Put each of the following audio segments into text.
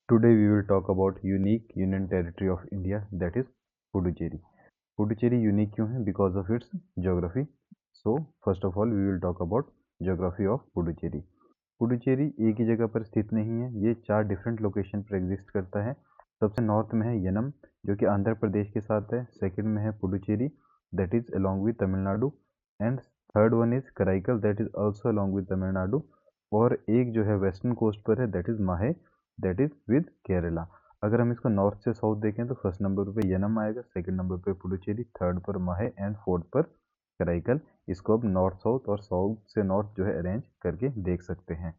Today we will talk about unique union territory of India, that is Puducherry. Puducherry unique क्यों है? Because of its geography. So first of all we will talk about geography of Puducherry. Puducherry एक ही जगह पर स्थित नहीं है, ये 4 different location पर एग्जिस्ट करता है। सबसे नॉर्थ में है यनम जो कि आंध्र प्रदेश के साथ है। सेकंड में है Puducherry that is along with Tamil Nadu and third one is Karaikal that is also along with Tamil Nadu. और एक जो है वेस्टर्न कोस्ट पर है दैट इज माहे दैट इज विद केरला। अगर हम इसको नॉर्थ से साउथ देखें तो फर्स्ट नंबर पे यनम आएगा, सेकंड नंबर पे पुडुचेरी, थर्ड पर माहे एंड फोर्थ पर कराईकल। इसको अब नॉर्थ साउथ और साउथ से नॉर्थ जो है अरेंज करके देख सकते हैं।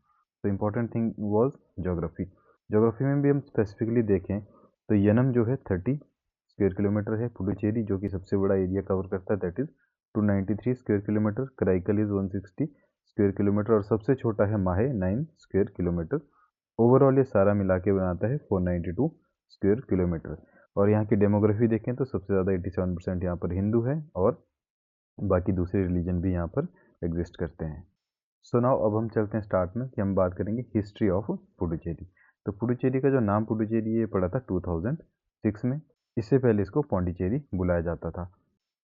तो important thing was geography. Geography में भी हम स्पेसिफिकली देखें तो यनम जो है 30 स्क्वायर किलोमीटर है, पुडुचेरी जो कि सबसे बड़ा एरिया कवर करता है that is 293 square kilometre, Karaikal is 160 square kilometre और सबसे छोटा है माहे 9 स्क्वायर किलोमीटर। ओवरऑल ये सारा मिला के बनाता है 492 स्क्वायर किलोमीटर। और यहाँ की डेमोग्राफी देखें तो सबसे ज़्यादा 87% यहाँ पर हिंदू है और बाकी दूसरे रिलीजन भी यहाँ पर एग्जिस्ट करते हैं। सो नाउ अब हम चलते हैं स्टार्ट में कि हम बात करेंगे हिस्ट्री ऑफ पुडुचेरी। तो पुडुचेरी का जो नाम पुडुचेरी ये पड़ा था 2006 में। इससे पहले इसको पौंडीचेरी बुलाया जाता था।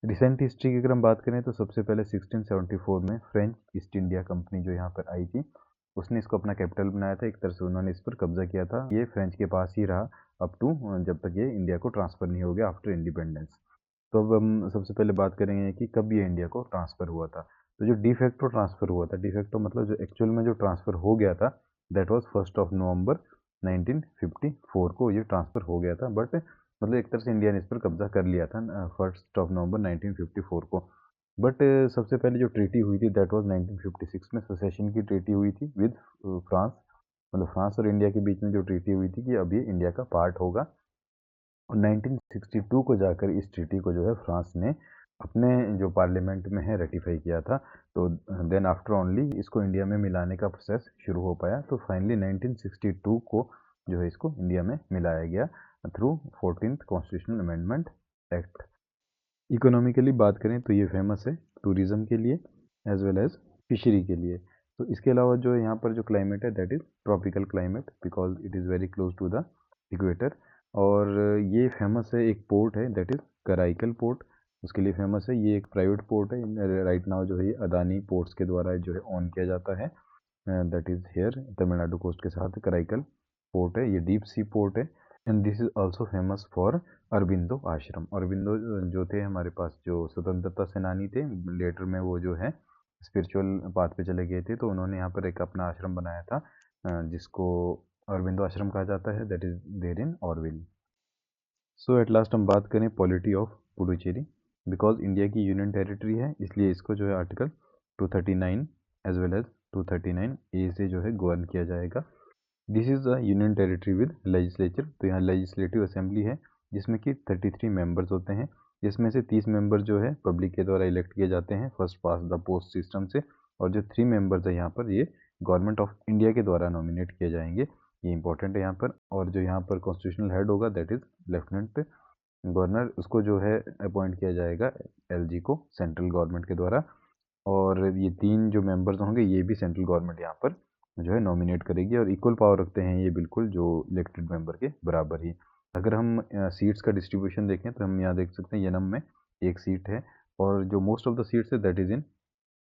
रिसेंट हिस्ट्री की अगर हम बात करें तो सबसे पहले 1674 में फ्रेंच ईस्ट इंडिया कंपनी जो यहाँ पर आई थी उसने इसको अपना कैपिटल बनाया था। एक तरह से उन्होंने इस पर कब्जा किया था। ये फ्रेंच के पास ही रहा अप टू जब तक ये इंडिया को ट्रांसफर नहीं हो गया आफ्टर इंडिपेंडेंस। तो अब हम सबसे पहले बात करेंगे कि कब ये इंडिया को ट्रांसफ़र हुआ था। तो जो डिफेक्टो ट्रांसफ़र हुआ था, डिफेक्टो मतलब जो एक्चुअल में जो ट्रांसफ़र हो गया था दैट वाज 1 नवंबर 1954 को ये ट्रांसफ़र हो गया था। बट मतलब एक तरह से इंडिया ने इस पर कब्जा कर लिया था 1 नवंबर 1954 को। बट सबसे पहले जो ट्रीटी हुई थी दैट वाज 1956 में सेसेशन की ट्रीटी हुई थी विद फ्रांस। मतलब फ्रांस और इंडिया के बीच में जो ट्रीटी हुई थी कि अब ये इंडिया का पार्ट होगा। और 1962 को जाकर इस ट्रीटी को जो है फ्रांस ने अपने जो पार्लियामेंट में है रेटिफाई किया था। तो देन आफ्टर ओनली इसको इंडिया में मिलाने का प्रोसेस शुरू हो पाया। तो फाइनली 1962 को जो है इसको इंडिया में मिलाया गया through 14th constitutional amendment act. Economically बात करें तो ये फेमस है टूरिज़्म के लिए एज वेल एज फिशरी के लिए। तो इसके अलावा जो यहाँ पर जो क्लाइमेट है that is tropical climate because it is very close to the equator. और ये फेमस है, एक पोर्ट है दैट इज़ कराईकल पोर्ट, उसके लिए फेमस है। ये एक प्राइवेट पोर्ट है राइट नाउ जो है ये अदानी पोर्ट्स के द्वारा जो है ऑन किया जाता है। That is here Tamil Nadu coast के साथ कराईकल पोर्ट है, ये डीप सी पोर्ट है। And this is also famous for Aurobindo Ashram. Aurobindo जो थे हमारे पास जो स्वतंत्रता सेनानी थे, लेटर में वो जो है स्पिरिचुअल पाथ पे चले गए थे, तो उन्होंने यहाँ पर एक अपना आश्रम बनाया था जिसको अरबिंदो आश्रम कहा जाता है that is there in Auroville. So at last हम बात करें polity of Puducherry. Because India की यूनियन टेरिटरी है इसलिए इसको जो है article 239 as well as 239 A से जो है गवर्न किया जाएगा। This is a union territory with legislature. तो यहाँ लेजिस्लेटिव असेंबली है जिसमें कि 33 मेंबर्स होते हैं, जिसमें से 30 मेंबर जो है पब्लिक के द्वारा इलेक्ट किए जाते हैं first pass the post system से। और जो 3 मेंबर्स है यहाँ पर ये गवर्नमेंट ऑफ इंडिया के द्वारा नॉमिनेट किए जाएंगे, ये इंपॉर्टेंट है यहाँ पर। और जो यहाँ पर कॉन्स्टिट्यूशनल हेड होगा दैट इज़ लेफ्टिनेंट गवर्नर, उसको जो है अपॉइंट किया जाएगा एलजी को सेंट्रल गवर्नमेंट के द्वारा। और ये 3 जो मेंबर्स होंगे ये भी सेंट्रल गवर्नमेंट यहाँ पर जो है नॉमिनेट करेगी और इक्वल पावर रखते हैं ये बिल्कुल जो इलेक्टेड मेंबर के बराबर ही। अगर हम सीट्स का डिस्ट्रीब्यूशन देखें तो हम यहाँ देख सकते हैं यनम में 1 सीट है और जो मोस्ट ऑफ द सीट्स है दैट इज़ इन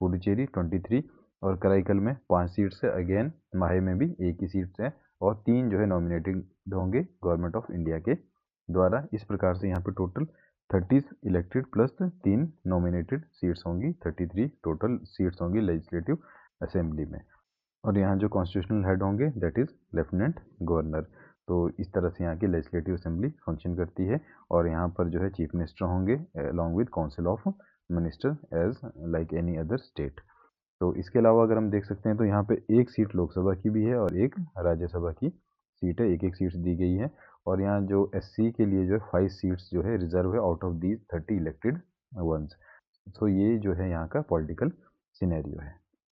पुडुचेरी 23। और कराईकल में 5 सीट्स है, अगेन माहे में भी 1 ही सीट्स है और 3 जो है नॉमिनेटेड होंगे गवर्नमेंट ऑफ इंडिया के द्वारा। इस प्रकार से यहाँ पे total 30 elected plus 3 nominated seats होंगी, 33 टोटल सीट्स होंगी लेजिस्लेटिव असेंबली में। और यहाँ जो कॉन्स्टिट्यूशनल हेड होंगे दैट इज़ लेफ्टिनेंट गवर्नर। तो इस तरह से यहाँ की लेजिस्लेटिव असेंबली फंक्शन करती है। और यहाँ पर जो है चीफ मिनिस्टर होंगे along with council of minister as like any other state. तो इसके अलावा अगर हम देख सकते हैं तो यहाँ पे 1 सीट लोकसभा की भी है और 1 राज्यसभा की सीट है, 1-1 सीट्स दी गई है। और यहाँ जो एससी के लिए जो है 5 सीट्स जो है रिजर्व है out of these 30 elected ones. So ये जो है यहाँ का पॉलिटिकल सिनेरियो है।